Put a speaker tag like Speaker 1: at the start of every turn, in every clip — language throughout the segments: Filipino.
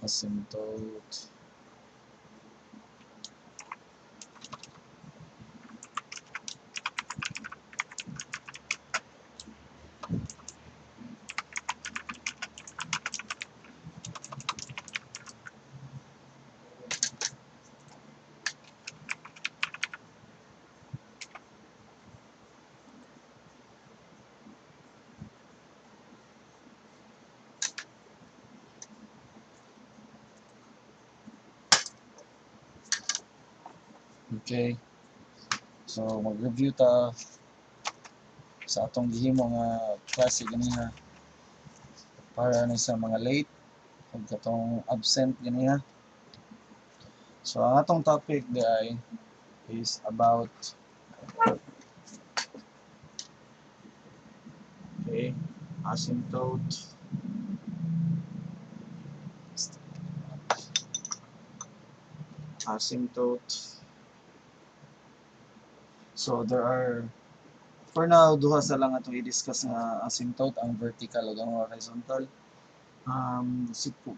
Speaker 1: asymptote. Okay. So mag-review ta sa atong gihimo nga klase ganiha para ni sa mga late ug katong absent ganiha. So ang atong topic ay is about asymptote. So there are, for now, duha sa lang atong i-discuss nga asymptote, ang vertical ug ang horizontal.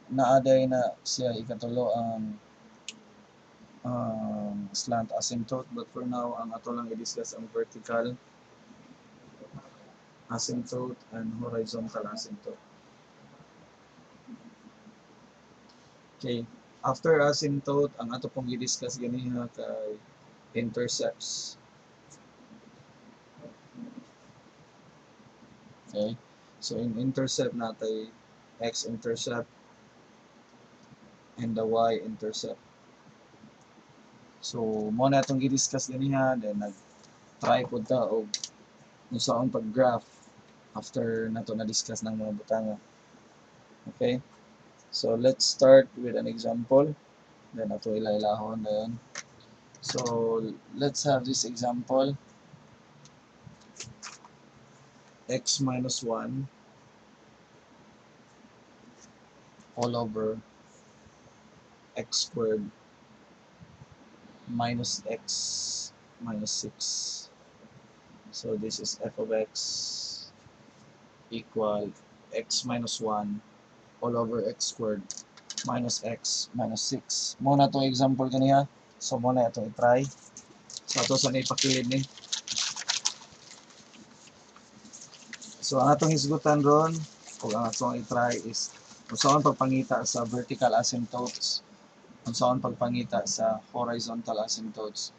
Speaker 1: Naaday na siya ikatulo ang slant asymptote, but for now ang ato lang i-discuss ang vertical asymptote and horizontal asymptote. Okay, after asymptote, ang ato pong i-discuss ganiha kay intercepts. Okay, so in intercept natay x-intercept and the y-intercept. So mo na itong i-discuss ganiha, then nag-try po ta og kung saan pag-graph after nato na-discuss ng mga butanga. Okay, so let's start with an example, then ato ilailahon dayon. So let's have this example. X minus 1 all over x squared minus x minus 6. So this is f of x equal x minus 1 all over x squared minus x minus 6. Muna to example kaniya. So muna ito i-try. So ito sa naipakilid ni. So ang atong hisgutan ron, kung ang atong i-try is kung saan pagpangita sa vertical asymptotes, kung saan pagpangita sa horizontal asymptotes,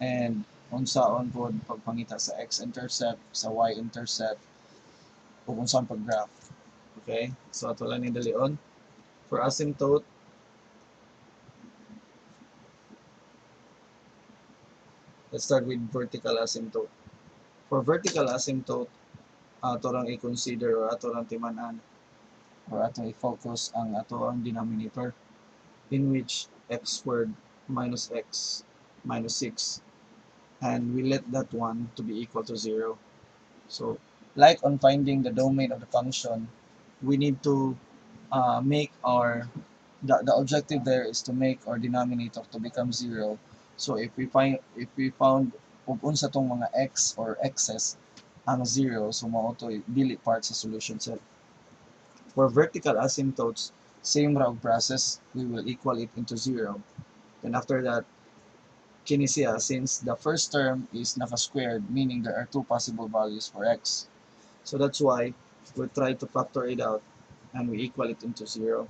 Speaker 1: and kung saan po pagpangita sa x-intercept, sa y-intercept, o kung saan pag-graph. Okay? So ato lang ni dalion. For asymptote, let's start with vertical asymptote. For vertical asymptote, ato lang i-consider or ato lang timanan or ato i-focus ang ato ang denominator in which x squared minus x minus 6, and we let that one to be equal to 0. So like on finding the domain of the function, we need to make our the objective there is to make our denominator to become 0. So if we found kung unsa tong mga x or x's ang 0, so mao to dili part sa solution set. For vertical asymptotes, same ra process, we will equal it into 0. Then after that, kini siya, since the first term is naka-squared, meaning there are two possible values for x. So that's why we try to factor it out and we equal it into 0.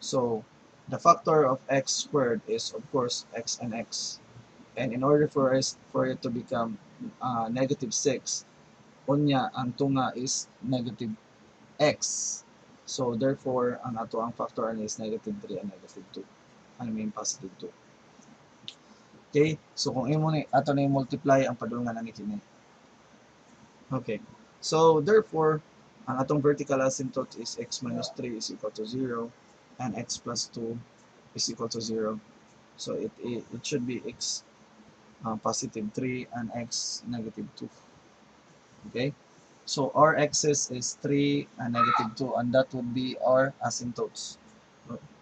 Speaker 1: So the factor of x squared is of course x and x. And in order for it to become negative 6, unya ang tunga is negative x. So therefore, ang ato ang factor is negative 3 and negative 2. I mean positive 2. Okay? So kung imo ni ato na i-multiply ang padulngan ani kini. Okay. So therefore, ang atong vertical asymptote is x minus 3 is equal to 0 and x plus 2 is equal to 0. So it should be x positive 3 and x negative 2. Okay? So our x's is 3 and negative 2, and that would be our asymptotes.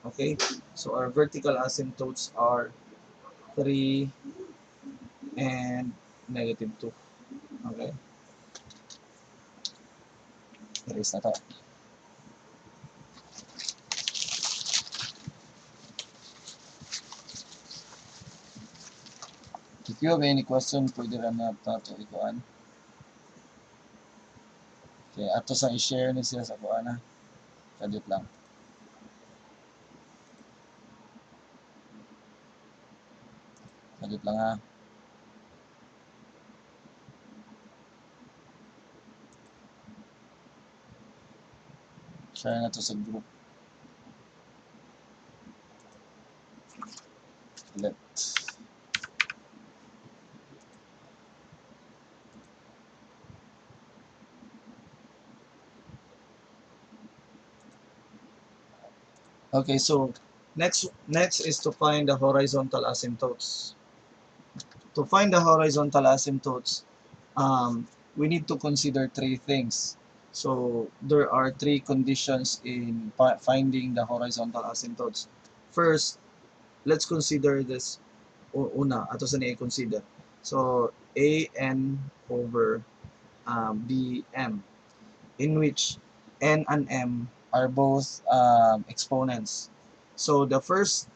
Speaker 1: Okay? So our vertical asymptotes are 3 and negative 2. Okay? Erase na to. If you have any question, pwede rin na ito ikuan. Okay, ato sa i-share ni siya sa kuan na. Kadit lang. Kadit lang ha. Share na to sa group. Let. Okay, so next is to find the horizontal asymptotes. To find the horizontal asymptotes, we need to consider three things. So there are three conditions in finding the horizontal asymptotes. First, let's consider this. Una, ato sa i-consider. So a n over bm, in which n and m are both exponents. So the first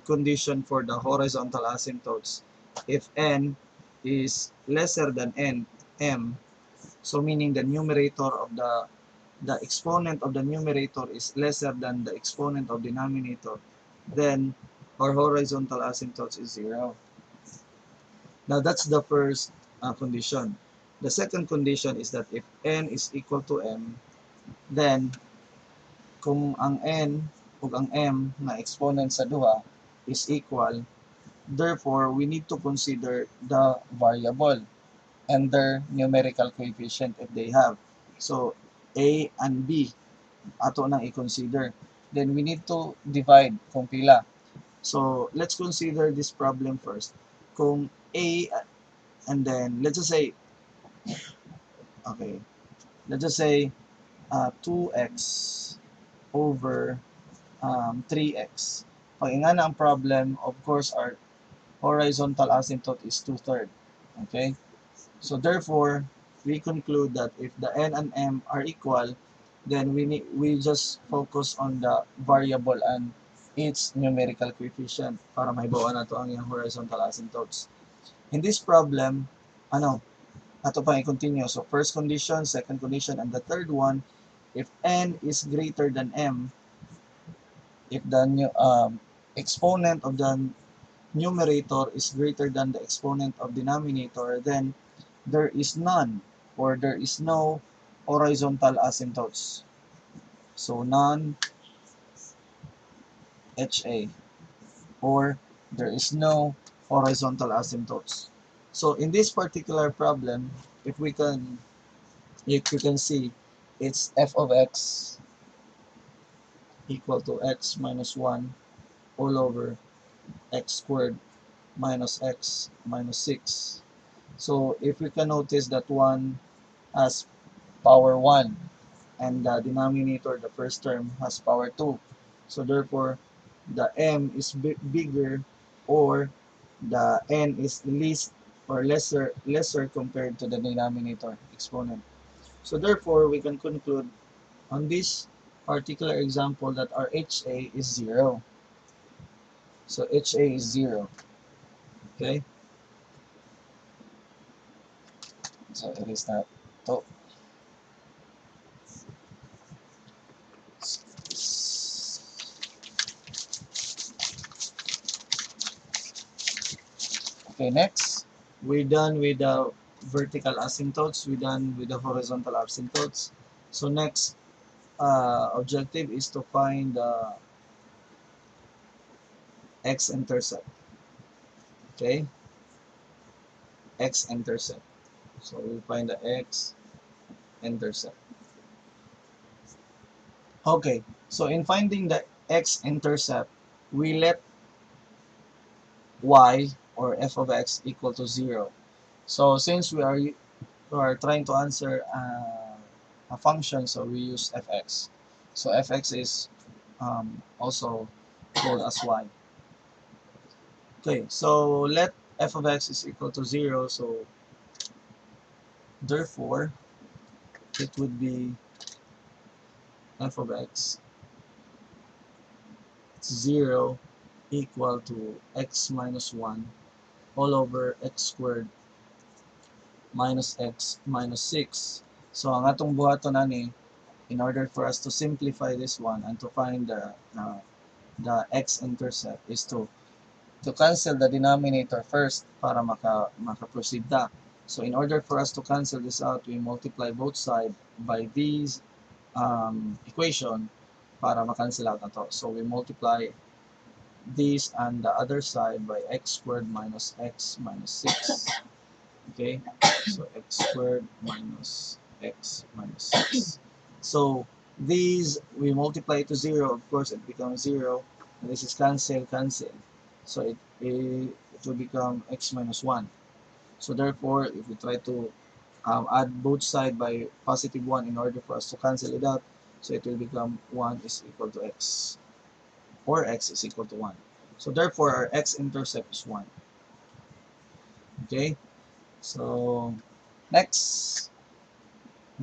Speaker 1: condition for the horizontal asymptotes, if n is lesser than m, so meaning the numerator of the exponent of the numerator is lesser than the exponent of denominator, then our horizontal asymptotes is 0. Now that's the first condition. The second condition is that if n is equal to m, then kung ang n ug ang m na exponent sa duha is equal, therefore we need to consider the variable and their numerical coefficient if they have. So a and b ato nang i-consider. Then we need to divide kung pila. So let's consider this problem first. Kung a, and then let's just say, okay, let's just say 2x over 3x. Pag nga na ang problem, of course, our horizontal asymptote is 2/3. Okay? So therefore, we conclude that if the n and m are equal, then we just focus on the variable and its numerical coefficient para mahibawan nato ang yung horizontal asymptotes. In this problem, ato pang i-continue. So first condition, second condition, and the third one, if n is greater than m, if the exponent of the numerator is greater than the exponent of denominator, then there is none, or there is no horizontal asymptotes. So none HA, or there is no horizontal asymptotes. So in this particular problem, if we can, if you can see, it's f of x equal to x minus 1 all over x squared minus x minus 6. So if we can notice that one has power 1 and the denominator, the first term, has power 2. So therefore, the m is bigger, or the n is least or lesser compared to the denominator exponent. So therefore, we can conclude on this particular example that our HA is 0. So HA is 0. Okay? So it is not. So, okay, next, we're done with the vertical asymptotes. We're done with the horizontal asymptotes. So next objective is to find the x-intercept. Okay, x-intercept. So we find the x-intercept. Okay, so in finding the x-intercept, we let y, or f of x, equal to 0. So since we are trying to answer a function, so we use fx. So fx is also called as y. Okay, so let f of x is equal to 0, so therefore it would be f of x 0 equal to x minus 1 all over x squared minus x minus 6. So ang atong buhaton ani, in order for us to simplify this one and to find the x-intercept is to cancel the denominator first para maka-proceed ta. So in order for us to cancel this out, we multiply both sides by these equation para makancel out na to. So we multiply this and the other side by x squared minus x minus 6. Okay, so x squared minus x minus 6. So these, we multiply to 0, of course it becomes 0, and this is cancel, so it will become x minus 1. So therefore, if we try to add both sides by positive 1 in order for us to cancel it out, so it will become 1 is equal to x, or x is equal to 1. So therefore, our x-intercept is 1. Okay, so next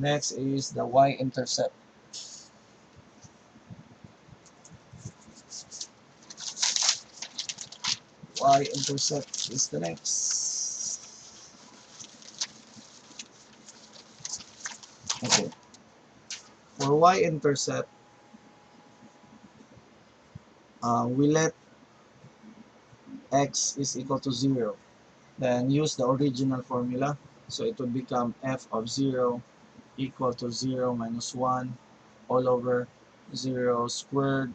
Speaker 1: is the y-intercept. Y-intercept is the next. Okay, for y-intercept, we let x is equal to 0. Then use the original formula. So it would become f of 0 equal to 0 minus 1 all over 0 squared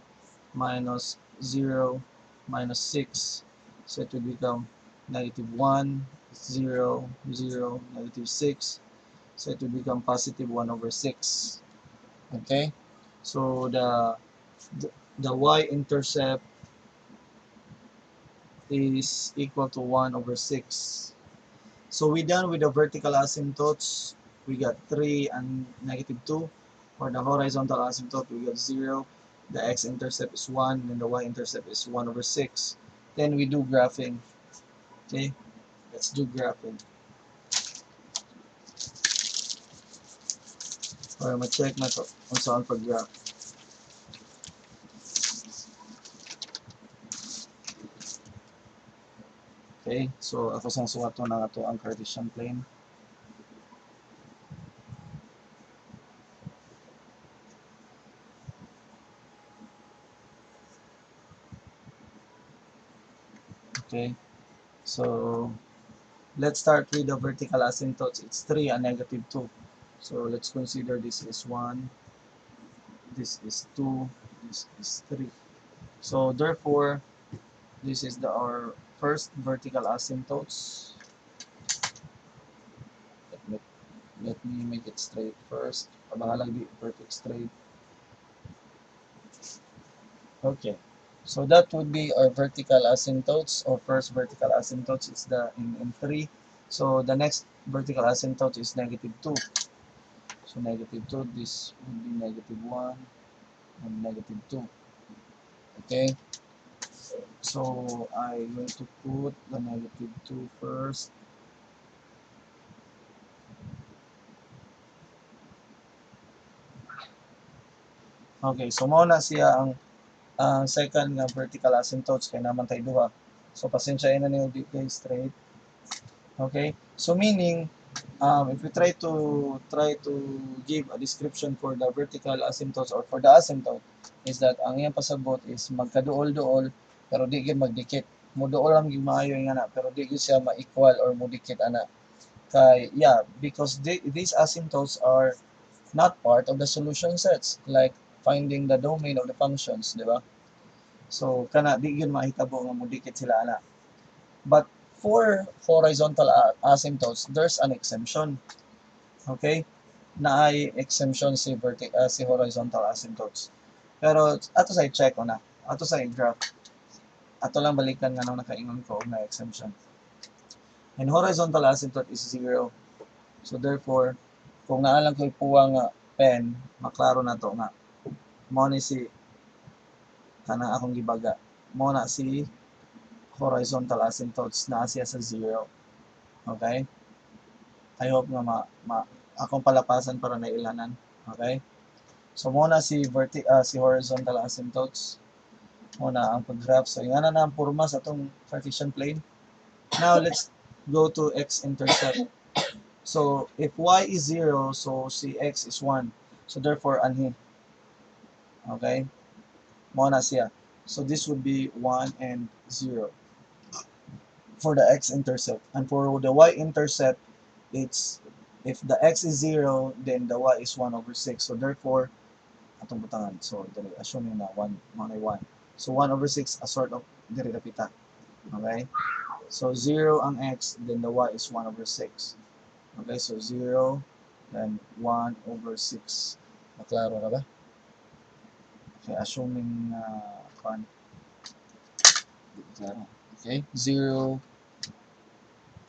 Speaker 1: minus 0 minus 6. So it would become negative 1, 0, 0, negative 6. So it would become positive 1 over 6. Okay? So the y-intercept is equal to 1 over 6. So we done with the vertical asymptotes. We got 3 and negative 2. For the horizontal asymptote, we got 0. The x-intercept is 1, and the y-intercept is 1 over 6. Then we do graphing. Okay, let's do graphing. Para ma-check na to kung saan pag-graph. Okay, so ako sang suwato na ito ang Cartesian plane. Okay, so let's start with the vertical asymptotes. It's 3 and negative 2. So let's consider this is 1, this is 2, this is 3. So therefore, this is our first vertical asymptotes. Let me make it straight first. Pabahalag di perfect straight. Okay. So that would be our vertical asymptotes, or first vertical asymptotes is the in 3. So the next vertical asymptote is negative 2. So negative 2, this would be negative 1 and negative 2. Okay. So I'm going to put the negative 2 first. Okay, so muna siya ang second nga vertical asymptotes kay naman tay duha. So pasensyahin na niyo di kay straight. Okay? So meaning if we try to give a description for the vertical asymptotes or for the asymptote is that ang iyang pasabot is magkaduol-duol pero di gyud magdikit. Muduol lang gyud maayo nga na pero di gyud siya ma-equal or mudikit ana. Kay because these asymptotes are not part of the solution sets, like finding the domain of the functions, di ba? So kana di gyud mahitabo nga mudikit sila ana. But for horizontal asymptotes, there's an exemption. Okay? Naay exemption si horizontal asymptotes. Pero ato sa i-check na. Ato sa i-graph. Ato lang balikan nga nung nakaingon ko na exemption. And horizontal asymptote is 0. So therefore, kung naalang ko ipuwang pen, maklaro na to nga. Mo ni si kanang akong gibaga. Mo na si horizontal asymptotes na siya sa 0. Okay? I hope nga akong palapasan para nailanan. Okay? So muna si horizontal asymptotes. Muna ang pag-graph. So ingana na ang purma sa itong Cartesian plane. Now, let's go to x-intercept. So, if y is 0, so si x is 1. So, therefore, anhi. Okay? Mo na siya. So, this would be 1 and 0 for the x-intercept. And for the y-intercept, it's if the x is 0, then the y is 1 over 6. So, therefore, atong butangan. So, assuming na 1, mga 1. So, 1 over 6, a sort of diri dapita. Okay? So, 0 ang x, then the y is 1 over 6. Okay, so 0, then 1 over 6. Maklaro na ba? Okay, assuming okay, 0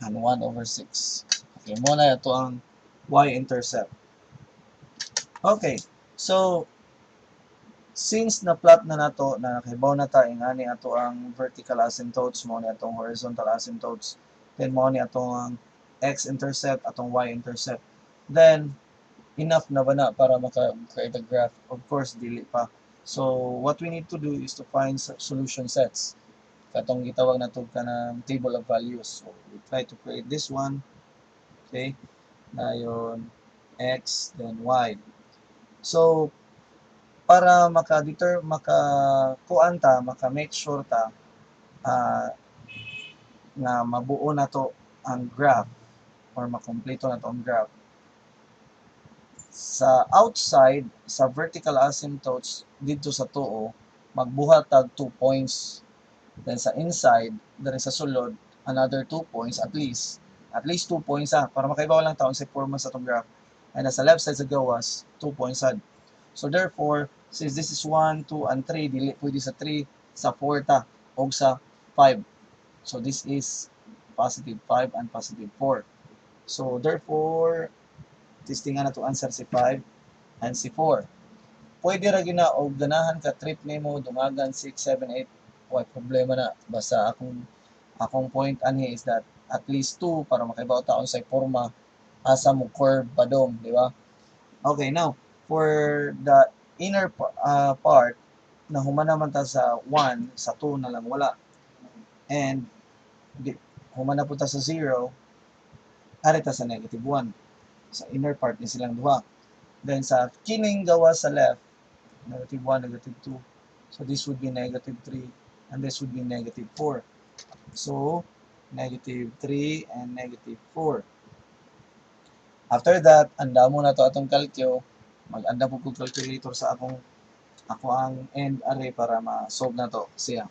Speaker 1: and 1 over 6. Okay, muna ito ang y-intercept. Okay, so since na-plot na nato na nakahibaw na ta ingani ato ang vertical asymptotes mo ni atong horizontal asymptotes, then mo ni atong x-intercept atong y-intercept, then enough na ba na para maka-create a graph? Of course, dili pa. So, what we need to do is to find solution sets. Katong gitawag na ito ka ng table of values. So, we try to create this one. Okay? Na yun, x, then y. So, para maka-kuan ta, maka-make sure ta na mabuo na to ang graph or makompleto na to ang graph. Sa outside, sa vertical asymptotes, dito sa tuo, magbuhat tag 2 points. Then sa inside, dari sa sulod, another 2 points at least. At least 2 points para makaibaw lang taon sa forma sa itong graph. And sa left side sa gawas, 2 points sad. So therefore, since this is 1, 2, and 3, dili pwede sa 3, sa 4 ta, o sa 5. So this is positive 5 and positive 4. So therefore, testingan na to answer si 5 and si 4. Pwede ra gyud na og ganahan ka trip nimo dumagan 6, 7, 8. Why problema na. Basta akong point anhi is that at least 2 para makaibaw taon sa forma asa mo curve padong, di ba? Okay, now for the inner part na human naman ta sa 1, sa 2 na lang wala. And human na po ta sa 0, ari ta sa negative 1. Sa inner part ni silang duha. Then sa kining gawa sa left, negative 1, negative 2. So this would be negative 3, and this would be negative 4. So, negative 3 and negative 4. After that, anda mo na to atong calcio. Mag-anda po kong calculator sa ako ang end array para ma-solve na to siya.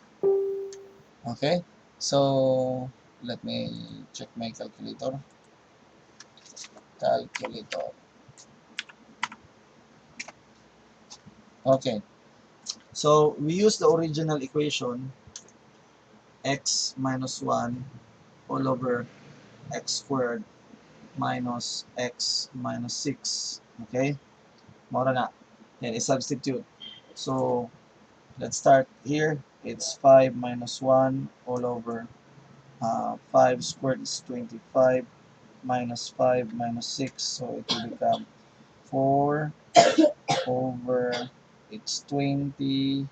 Speaker 1: Okay? So, let me check my calculator. Calculator. Okay. So, we use the original equation x minus 1 all over x squared minus x minus 6. Okay? Mora na. Then, i-substitute. So, let's start here. It's 5 minus 1 all over 5 squared is 25 minus 5 minus 6. So, it will become 4 over, it's 20,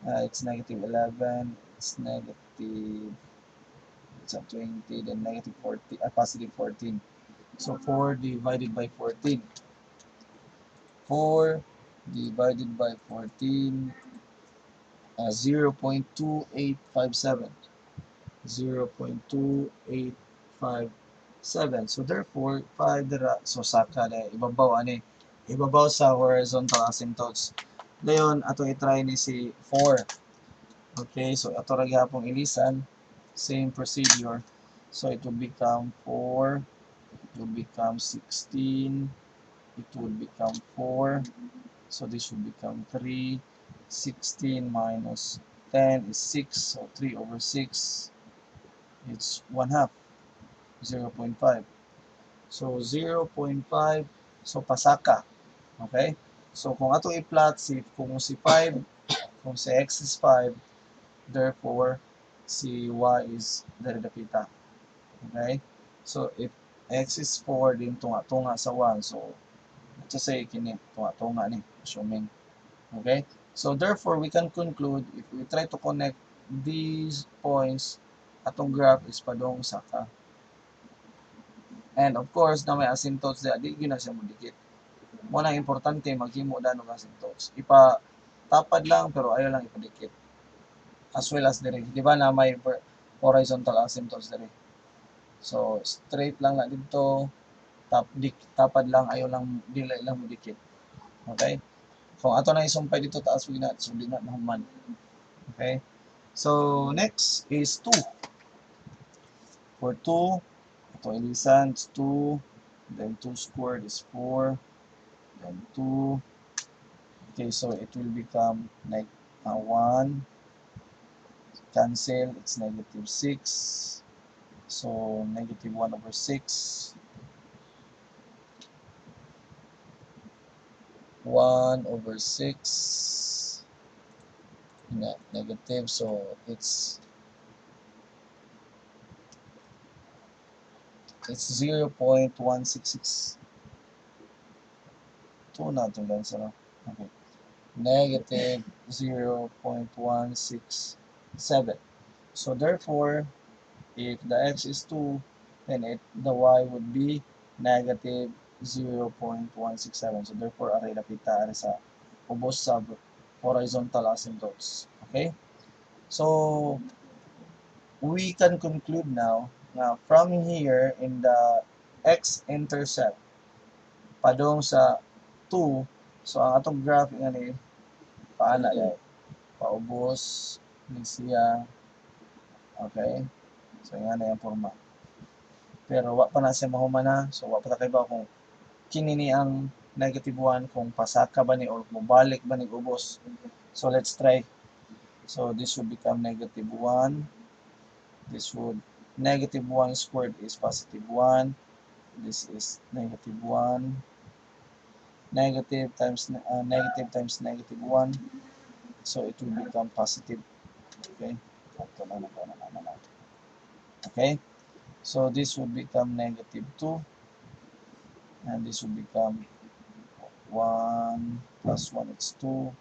Speaker 1: it's negative 11, it's negative, it's a 20, then negative 40, positive 14. So 4 divided by 14. 4 divided by 14, 0.2857. 0.2857. So therefore, 5 dira, so saka na ibabaw ani. Ibabaw sa horizontal asymptotes. Dayon ato i-try ni si 4. Okay, so ato ra gyapon ilisan, same procedure. So it will become 4, it will become 16, it will become 4. So this will become 3. 16 minus 10 is 6, so 3 over 6. It's 1 half, 0.5. So 0.5, so pasaka. Okay? So kung ato i-plot kung si 5, kung si x is 5, therefore si y is dari dapita. Okay? So if x is 4 din tunga-tunga sa 1, so let's just say kini tunga-tunga ni, assuming. Okay? So therefore we can conclude if we try to connect these points atong graph is padong saka. And of course, na may asymptotes di gyud na siya modikit. Mo na importante maghimo da ng asymptotes. Tapad lang pero ayaw lang ipadikit. As well as dire, di ba na may horizontal asymptotes dire. So straight lang na dito, tapad lang, ayaw lang, dili lang modikit. Okay? Kung ato na isumpay dito taas wala na, so di na mahuman. Okay? So next is 2. For 2, ito ilisan, it's 2, then 2 squared is 4, then 2. Okay, so it will become like 1, cancel, it's negative 6, so negative 1 over 6, 1 over 6, negative, so it's 0.166. 2 na ito lang sa okay. Negative 0.167. So therefore, if the x is 2, then the y would be negative 0.167. So therefore, aray napita aray sa ubos sa horizontal asymptotes. Okay? So we can conclude now from here in the x-intercept padong sa 2, so ang atong graph nga ni paana dahil paubos ni siya. Okay? So yan na yung forma. Pero wa pa na siya mahuman na. So wa pa ta kay ba kung kini ni ang negative 1 kung pasaka ba ni or mobalik ba ni ubos. So let's try. So this would become negative 1. This would negative 1 squared is positive 1. This is negative 1. Negative times negative 1. So it will become positive. Okay? Okay? So this would become negative 2. And this would become 1 plus 1 is 2.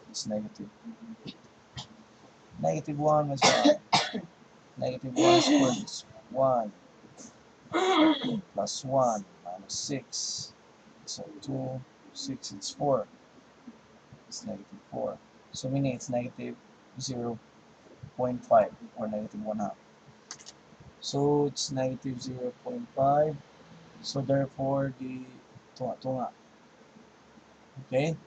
Speaker 1: It's negative. Negative 1 is 1. Negative 1 squared is 1. Plus 1 minus 6. So 2, 6, it's 4. It's negative 4. So meaning it's negative 0.5 or negative 1 half. So it's negative 0.5. So therefore, tunga. Okay?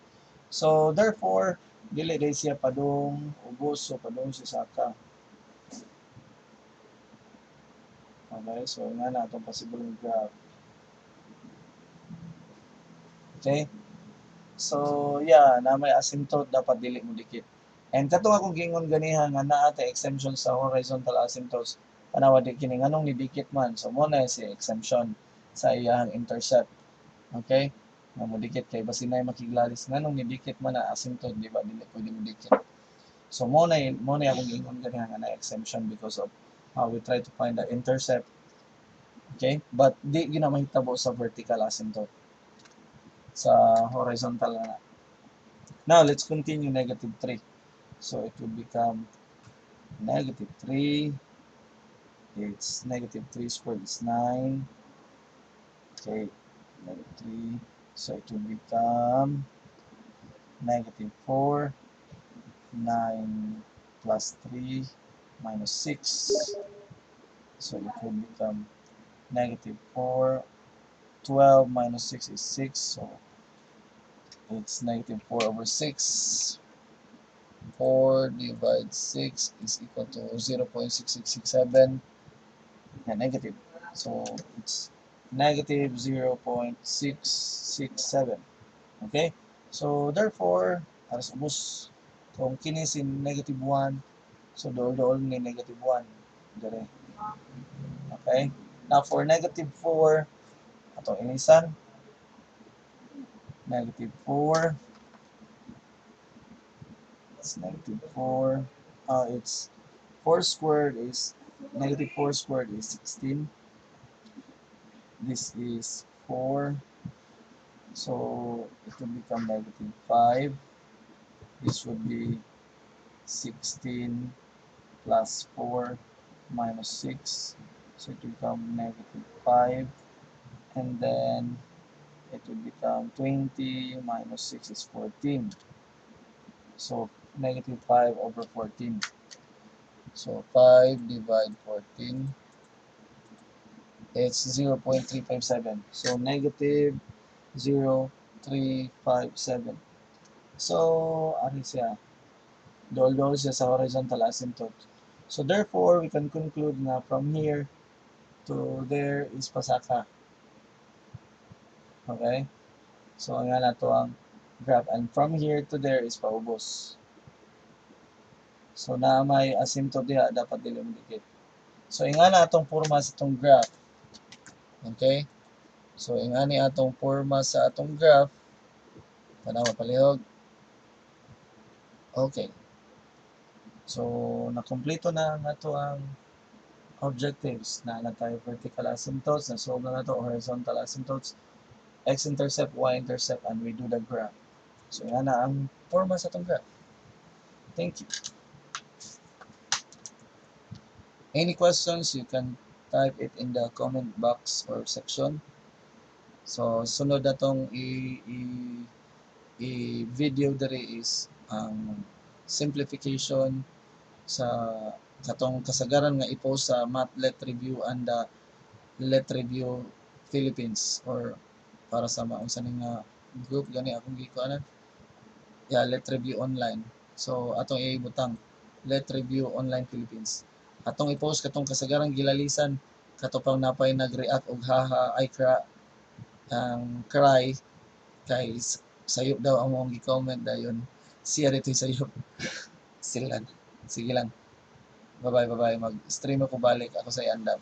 Speaker 1: So therefore, dili day siya padong ubos, so padong siya saka. Okay? So nga na itong possible graph. Okay? So yeah, na may asymptote dapat dili mo dikit. And katong akong gingon ganiha nga naa ta exemption sa horizontal asymptotes. Tanawa di kini nganong nidikit man. So mo na si exemption sa iyang intercept. Okay? Nga mo dikit kay basinay makiglalis nganong nidikit man na asymptote, di ba? Dili pwede mo dikit. So mo na akong gingon ganiha nga na exemption because of how we try to find the intercept. Okay? But di gina mahitabo sa vertical asymptote. Sa horizontal na. Now, let's continue negative 3. So, it will become negative 3. It's negative 3 squared is 9. Okay, negative 3. So, it will become negative 4. 9 plus 3 minus 6. So, it will become negative 4. 12 minus 6 is 6. So, it's negative 4 over 6. 4 divided 6 is equal to 0.6667 and negative. So it's negative 0.667. Okay? So therefore, aras ubos kung kini si negative 1, so dool ni negative 1. Dire. Okay? Now for negative 4, atong inisan, negative 4, it's negative 4. It's 4 squared is negative 4 squared is 16. This is 4. So it will become negative 5. This would be 16 plus 4. minus 6. So it will become negative 5. And then it will become 20 minus 6 is 14. So negative 5 over 14. So 5 divide 14. It's 0.357. So negative 0.357. So, ano siya? Dol-dol siya sa horizontal asymptote. So, therefore, we can conclude na from here to there is pasaka. Okay? So, nga na to ang graph. And from here to there is paubos. So, na may asymptote diha, dapat dilimitid. So, nga na atong forma sa itong graph. Okay? So, nga ni atong forma sa atong graph. Tanawa palihog. Okay. So, nakompleto na nga to ang objectives na tayo vertical asymptotes, na-solve na to horizontal asymptotes, x-intercept, y-intercept, and we do the graph. So, yan na ang forma sa itong graph. Thank you. Any questions, you can type it in the comment box or section. So, sunod na itong i-video diri is ang simplification sa katong kasagaran nga i-post sa Math Let Review and the Let Review Philippines, or para sa maunsa nga group gani akong gikuanan. Yeah, Let Review Online. So atong ibutang Let Review Online Philippines. Atong i-post katong kasagaran gilalisan kato pang napay nag-react og haha ay cry kay sayop daw ang mong gi-comment dayon. Siya dito sayop. Sila. Sige lang. Bye-bye. Mag-stream ako balik ako sa iandam.